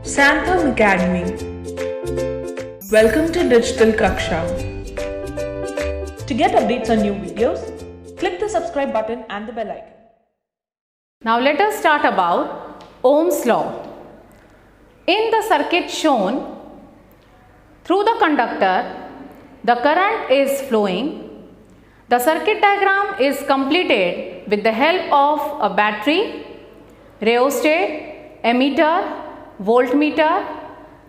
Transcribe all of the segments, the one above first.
Santham Academy. Welcome to Digital Kaksha. To get updates on new videos, click the subscribe button and the bell icon. Now let us start about Ohm's law. In the circuit shown, through the conductor, the current is flowing. The circuit diagram is completed with the help of a battery, rheostat, ammeter, voltmeter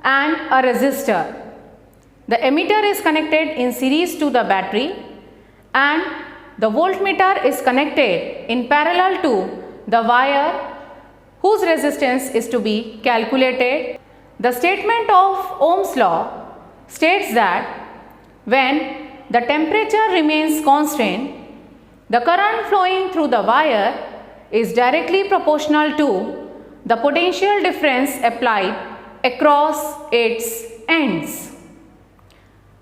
and a resistor. The ammeter is connected in series to the battery and the voltmeter is connected in parallel to the wire whose resistance is to be calculated. The statement of Ohm's law states that when the temperature remains constant, the current flowing through the wire is directly proportional to the potential difference applied across its ends.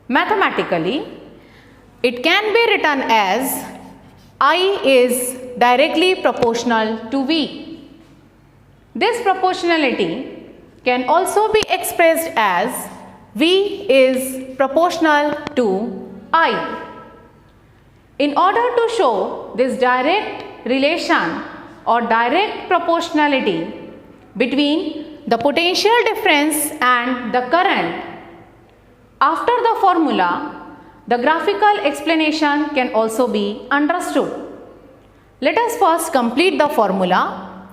Mathematically, it can be written as I is directly proportional to V. This proportionality can also be expressed as V is proportional to I. In order to show this direct relation or direct proportionality between the potential difference and the current, after the formula, the graphical explanation can also be understood. Let us first complete the formula.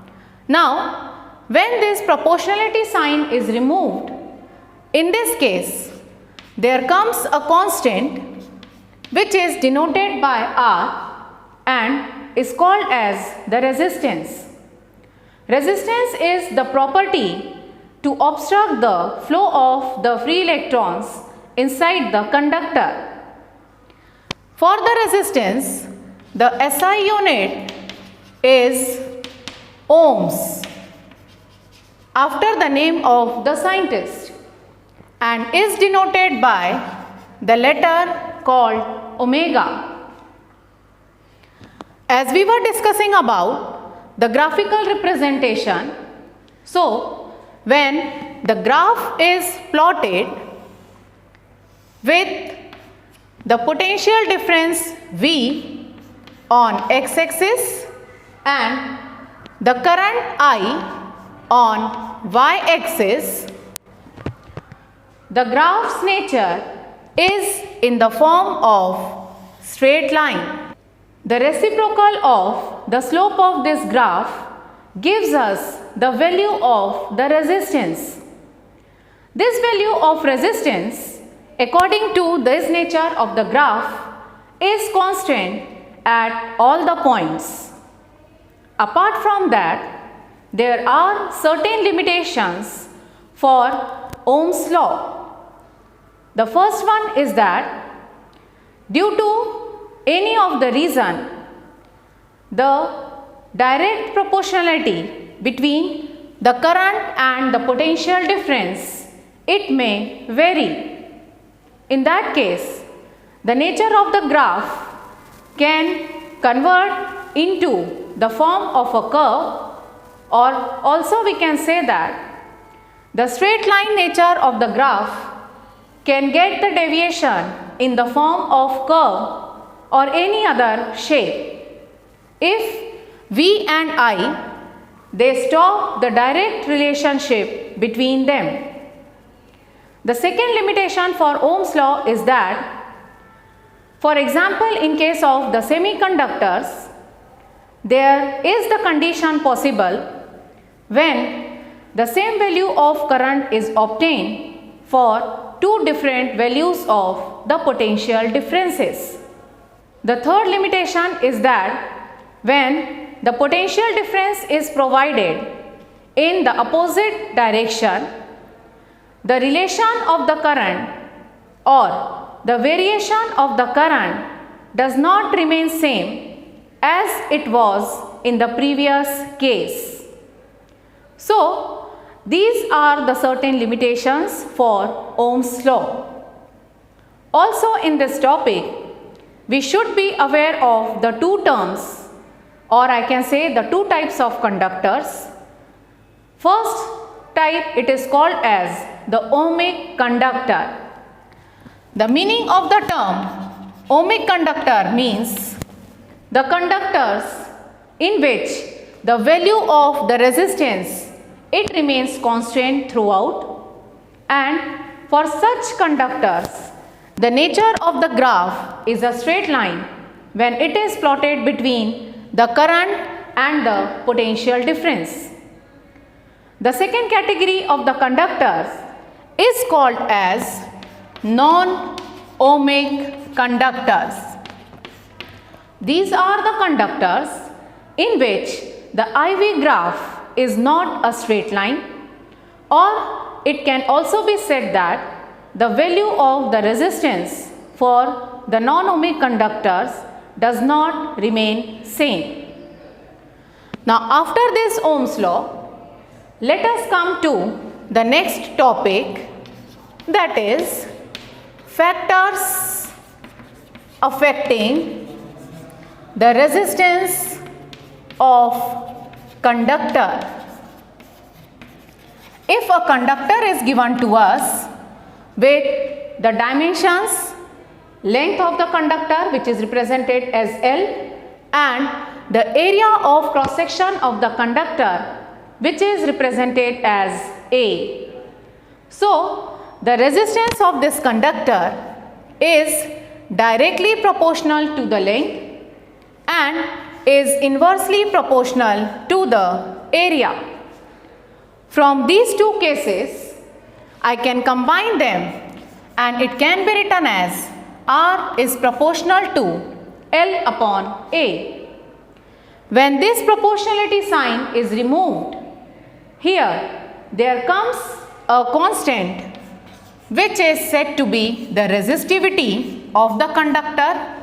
Now, when this proportionality sign is removed, in this case, there comes a constant which is denoted by R and is called as the resistance. Resistance is the property to obstruct the flow of the free electrons inside the conductor. For the resistance, the SI unit is ohms after the name of the scientist and is denoted by the letter called omega. As we were discussing about the graphical representation, so when the graph is plotted with the potential difference V on x-axis and the current I on y-axis, the graph's nature is in the form of straight line. The reciprocal of the slope of this graph gives us the value of the resistance. This value of resistance, according to this nature of the graph, is constant at all the points. Apart from that, there are certain limitations for Ohm's law. The first one is that due to any of the reason, the direct proportionality between the current and the potential difference, it may vary. In that case, the nature of the graph can convert into the form of a curve, or also we can say that the straight line nature of the graph can get the deviation in the form of curve or any other shape. If V and I, they stop the direct relationship between them. The second limitation for Ohm's law is that, for example, in case of the semiconductors, there is the condition possible when the same value of current is obtained for two different values of the potential differences. The third limitation is that when the potential difference is provided in the opposite direction, the relation of the current or the variation of the current does not remain same as it was in the previous case. So, these are the certain limitations for Ohm's law. Also in this topic, we should be aware of the two terms or I can say the two types of conductors. First type, it is called as the ohmic conductor. The meaning of the term ohmic conductor means the conductors in which the value of the resistance, it remains constant throughout, and for such conductors the nature of the graph is a straight line when it is plotted between the current and the potential difference. The second category of the conductors is called as non-ohmic conductors. These are the conductors in which the IV graph is not a straight line, or it can also be said that the value of the resistance for the non-ohmic conductors does not remain same. Now after this Ohm's law, let us come to the next topic, that is factors affecting the resistance of conductor. If a conductor is given to us with the dimensions, length of the conductor which is represented as L, and the area of cross section of the conductor which is represented as A. So the resistance of this conductor is directly proportional to the length and is inversely proportional to the area. From these two cases, I can combine them and it can be written as R is proportional to L upon A. When this proportionality sign is removed, here there comes a constant which is said to be the resistivity of the conductor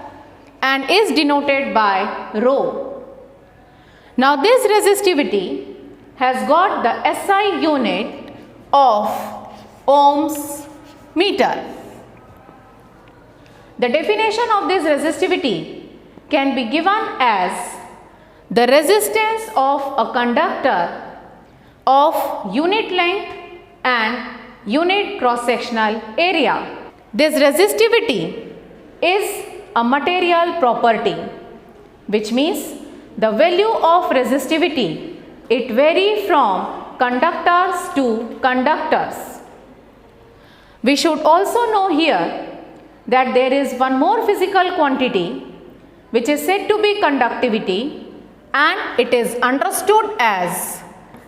and is denoted by rho. Now this resistivity has got the SI unit of ohms meter. The definition of this resistivity can be given as the resistance of a conductor of unit length and unit cross-sectional area. This resistivity is a material property, which means the value of resistivity, it varies from conductors to conductors. We should also know here that there is one more physical quantity which is said to be conductivity, and it is understood as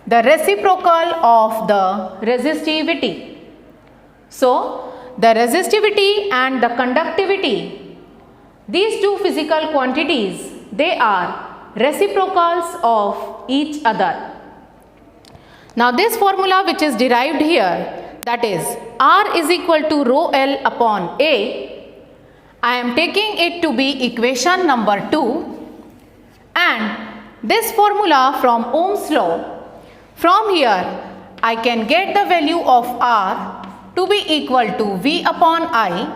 the reciprocal of the resistivity. So the resistivity and the conductivity, these two physical quantities, they are reciprocals of each other. Now this formula which is derived here, that is R is equal to rho L upon A, I am taking it to be equation number 2, and this formula from Ohm's law, from here I can get the value of R to be equal to V upon I.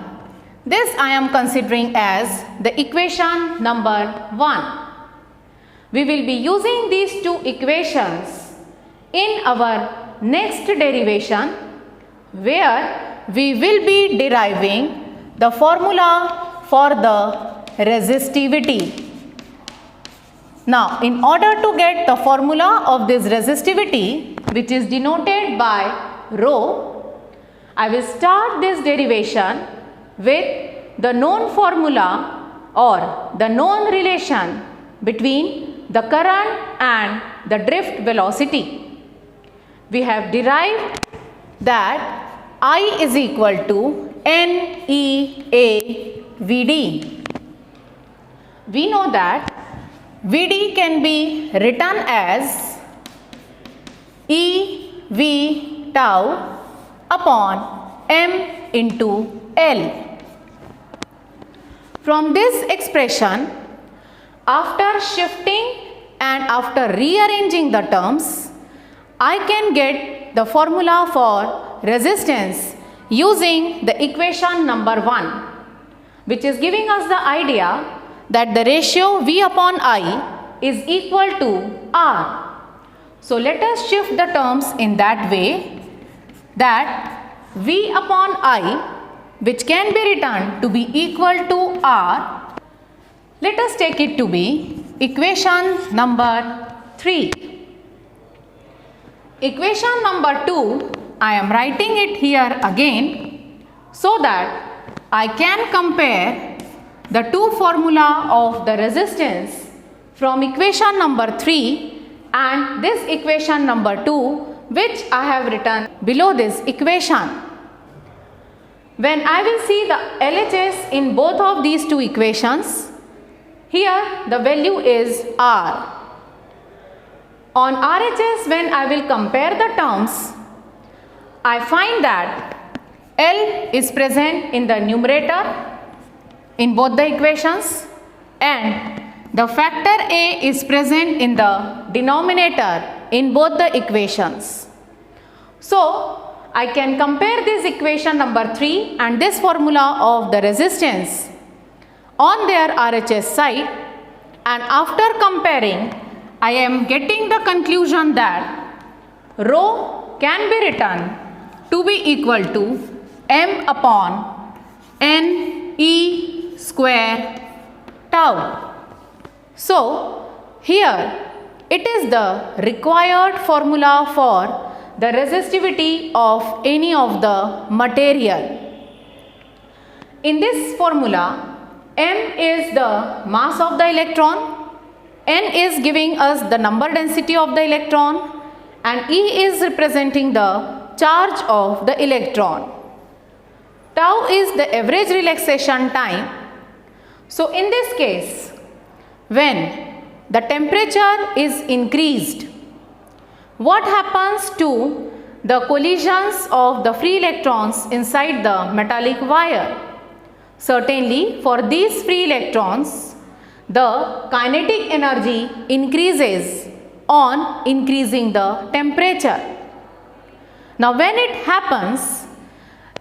This I am considering as the equation number 1. We will be using these two equations in our next derivation, where we will be deriving the formula for the resistivity. Now, in order to get the formula of this resistivity, which is denoted by rho, I will start this derivation with the known formula or the known relation between the current and the drift velocity. We have derived that I is equal to NEAVD. We know that VD can be written as EV tau upon M into L. From this expression, after shifting and after rearranging the terms, I can get the formula for resistance using the equation number 1, which is giving us the idea that the ratio V upon I is equal to R. So let us shift the terms in that way that V upon I, which can be written to be equal to R, let us take it to be equation number 3. Equation number 2, I am writing it here again so that I can compare the two formula of the resistance from equation number 3 and this equation number 2, which I have written below this equation. When I will see the LHS in both of these two equations, here the value is R. On RHS, when I will compare the terms, I find that L is present in the numerator in both the equations and the factor A is present in the denominator in both the equations. So, I can compare this equation number 3 and this formula of the resistance on their RHS side, and after comparing, I am getting the conclusion that rho can be written to be equal to m upon n e square tau. So, here it is the required formula for the resistivity of any of the material. In this formula, m is the mass of the electron, n is giving us the number density of the electron, and E is representing the charge of the electron. Tau is the average relaxation time. So, in this case, when the temperature is increased, what happens to the collisions of the free electrons inside the metallic wire? Certainly, for these free electrons, the kinetic energy increases on increasing the temperature. Now, when it happens,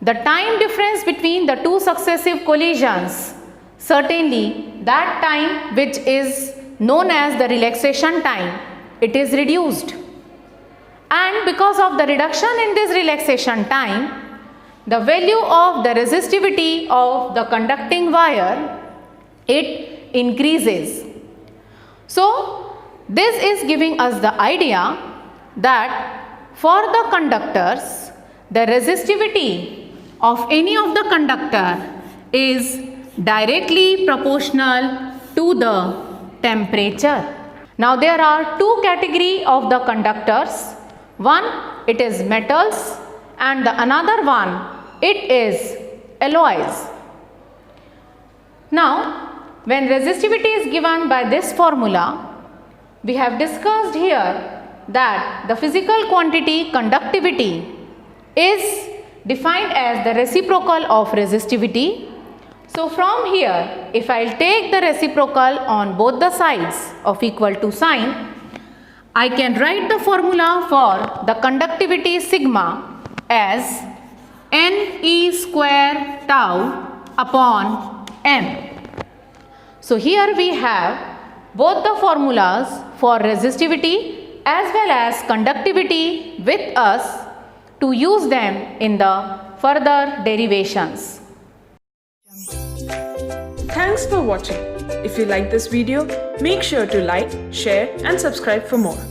the time difference between the two successive collisions, certainly that time which is known as the relaxation time, it is reduced. And because of the reduction in this relaxation time, the value of the resistivity of the conducting wire, it increases. So, this is giving us the idea that for the conductors, the resistivity of any of the conductor is directly proportional to the temperature. Now, there are two categories of the conductors. One, it is metals, and the another one, it is alloys. Now, when resistivity is given by this formula, we have discussed here that the physical quantity conductivity is defined as the reciprocal of resistivity. So, from here, if I will take the reciprocal on both the sides of equal to sign, I can write the formula for the conductivity sigma as Ne square tau upon m. So, here we have both the formulas for resistivity as well as conductivity with us to use them in the further derivations. Thanks for watching. If you like this video, make sure to like, share and subscribe for more.